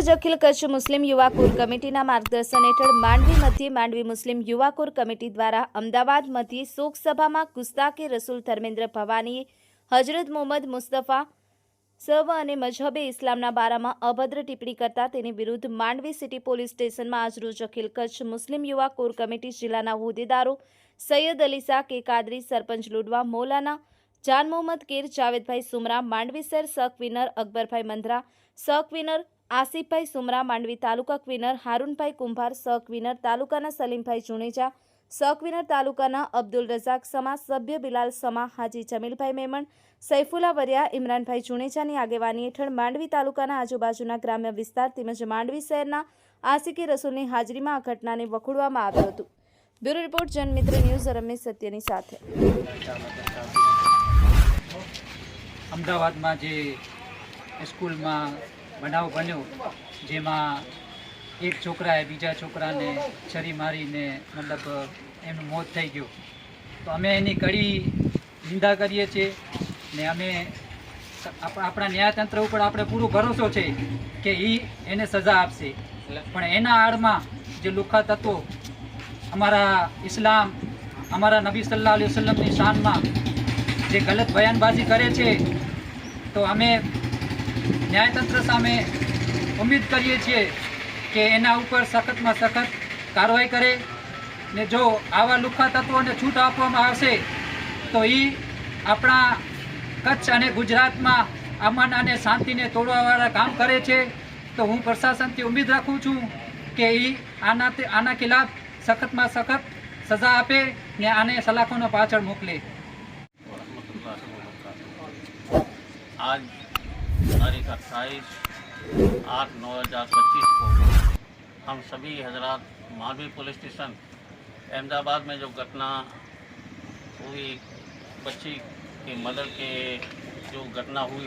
આજરોજ અખિલ કચ્છ મુસ્લિમ યુવા કોર કમિટીના માર્ગદર્શન હેઠળ માંડવી મધ્યે માંડવી મુસ્લિમ યુવા કોર કમિટી દ્વારા અમદાવાદ મધ્યે શોકસભામાં ગુસ્તાખે રસૂલ ધર્મેન્દ્ર ભવાની હજરત મોહમ્મદ મુસ્તફા સવ અને મઝહબે ઇસ્લામના બારામાં અભદ્ર ટિપ્પણી કરતા તેની વિરુદ્ધ માંડવી સિટી પોલીસ સ્ટેશનમાં આજરોજ અખિલ કચ્છ મુસ્લિમ યુવા કોર કમિટી જિલ્લાના હોદ્દેદારો સૈયદ અલીસા કે કાદરી, સરપંચ લુડવા, મૌલાના જાન મોહમ્મદ કેર, જાવેદભાઈ સુમરા, માંડવી શહેર સહ ક્વિનર અકબરભાઈ મંદરા, સહ ક્વિનર આસિફભાઈ સુમરા, માંડવી તાલુકા ક્વિનર હારૂનભાઈ કુંભાર, સહ ક્વિનર તાલુકાના સલીમભાઈ જુનેજા, સહ ક્વિનર તાલુકાના અબ્દુલ રઝાક સમા, સભ્ય બિલાલ સમા, હાજી જમીલભાઈ મેમણ, સૈફુલ્લા વરિયા, ઇમરાનભાઈ જુનેજાની આગેવાની હેઠળ માંડવી તાલુકાના આજુબાજુના ગ્રામ્ય વિસ્તાર તેમજ માંડવી શહેરના આશિકે રસૂલની હાજરીમાં આ ઘટનાને વખોડવામાં આવ્યું હતું। બ્યુરો રિપોર્ટ જનમિત્ર ન્યૂઝ રમેશ સત્યની સાથે। અમદાવાદમાં જે સ્કૂલમાં બનાવ બન્યો જેમાં એક છોકરાએ બીજા છોકરાને છરી મારીને મતલબ એનું મોત થઈ ગયું, તો અમે એની કડી નિંદા કરીએ છીએ ને અમે આપણા ન્યાયતંત્ર ઉપર આપણે પૂરો ભરોસો છે કે એને સજા આપશે। પણ એના આડમાં જે લુખ્ખા તત્વો અમારા ઇસ્લામ, અમારા નબી સલ્લલ્લાહુ અલૈહિ વસલ્લમની શાનમાં જે ગલત બયાનબાજી કરે છે, તો અમે ન્યાયતંત્ર સામે ઉમ્મીદ કરીએ છીએ કે એના ઉપર સખતમાં સખત કાર્યવાહી કરે ને જો આવા લુખ્ખા તત્વોને છૂટ આપવામાં આવશે તો એ આપણા કચ્છ અને ગુજરાતમાં અમન અને શાંતિને તોડવાવાળા કામ કરે છે। તો હું પ્રશાસનથી ઉમ્મીદ રાખું છું કે એ આના ખિલાફ સખતમાં સખત સજા આપે ને આને સલાખોનો પાછળ મોકલે। आज तारीख 28/8/2025 को हम सभी हजरात मांडवी पुलिस स्टेशन अहमदाबाद में जो घटना हुई, बच्ची के मर्डर के जो घटना हुई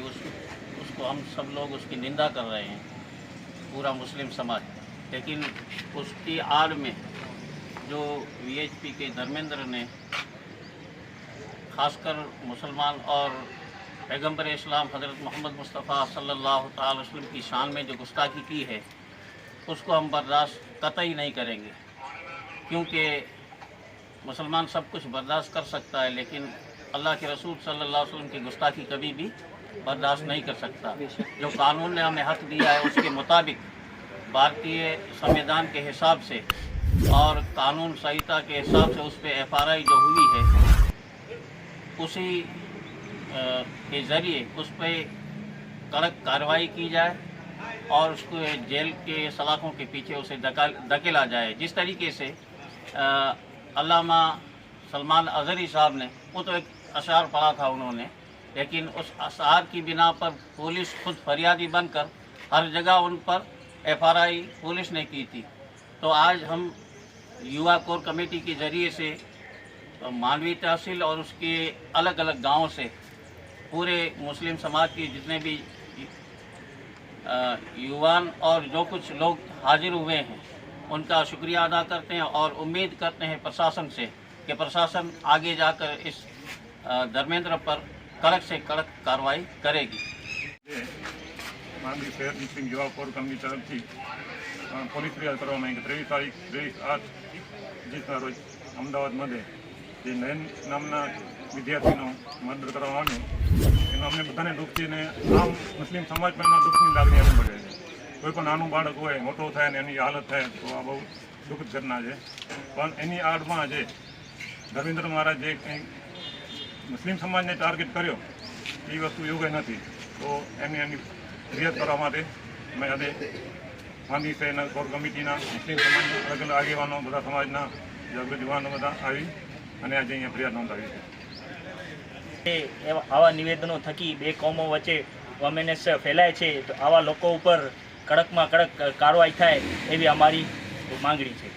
उसको हम सब लोग उसकी निंदा कर रहे हैं, पूरा मुस्लिम समाज। लेकिन उसकी आड़ में जो वीएचपी के धर्मेंद्र ने खासकर मुसलमान और पैगम्बर इस्लाम हज़रत मोहम्मद मुस्तफ़ा सल्लल्लाहु अलैहि वसल्लम की शान में जो गुस्ताखी की है उसको हम बर्दाश्त कतई नहीं करेंगे, क्योंकि मुसलमान सब कुछ बर्दाश्त कर सकता है लेकिन अल्लाह के रसूल सल्लल्लाहु अलैहि वसल्लम की गुस्ताखी कभी भी बर्दाश्त नहीं कर सकता। जो कानून ने हमें हक दिया है उसके मुताबिक भारतीय संविधान के हिसाब से और कानून संहिता के हिसाब से उस पर FRI जो हुई है उसी के ज़रिए उस पर कड़क कार्रवाई की जाए और उसको जेल के सलाखों के पीछे उसे धकेला जाए। जिस तरीके से अल्लामा सलमान अज़हरी साहब ने, वो तो एक अशार पढ़ा था उन्होंने, लेकिन उस अशार की बिना पर पुलिस खुद फरियादी बनकर हर जगह उन पर FRI पुलिस ने की थी। तो आज हम युवा कोर कमेटी के ज़रिए से मांडवी तहसील और उसके अलग अलग गाँव से पूरे मुस्लिम समाज के जितने भी युवान और जो कुछ लोग हाजिर हुए हैं उनका शुक्रिया अदा करते हैं और उम्मीद करते हैं प्रशासन से कि प्रशासन आगे जाकर इस धर्मेंद्र पर कड़क से कड़क कार्रवाई करेगी। मांडवी शहर मुस्लिम युवा कोर कमिटी तरफ थी पोलीस फरियाद કરવામાં આવી 23/8 રોજ અમદાવાદमध्ये જે નયન નામના વિદ્યાર્થીનો મર્ડર કરવામાં આવ્યો એનો અમને બધાને દુઃખ છે ને આમ મુસ્લિમ સમાજ પર એના દુઃખની લાગણી અનુભવે છે। કોઈ પણ નાનું બાળક હોય મોટો થાય ને એની હાલત થાય તો આ બહુ દુઃખદ ઘટના છે। પણ એની આડમાં જે ધર્મેન્દ્ર મહારાજ જે કંઈ મુસ્લિમ સમાજને ટાર્ગેટ કર્યો એ વસ્તુ યોગ્ય નથી। તો એની ફરિયાદ કરવા માટે અમે આજે માંડવી શહેરના કોર કમિટીના મુસ્લિમ સમાજના અલગ અલગ આગેવાનો બધા સમાજના જાગૃત યુવાનો બધા આવી અને આજે અહીંયા ફરિયાદ નોંધાવી છે। આવા નિવેદનો થકી બે કોમો વચ્ચે વોમેનેસ ફેલાય છે, તો આવા લોકો ઉપર કડકમાં કડક કાર્યવાહી થાય એવી અમારી માંગણી છે।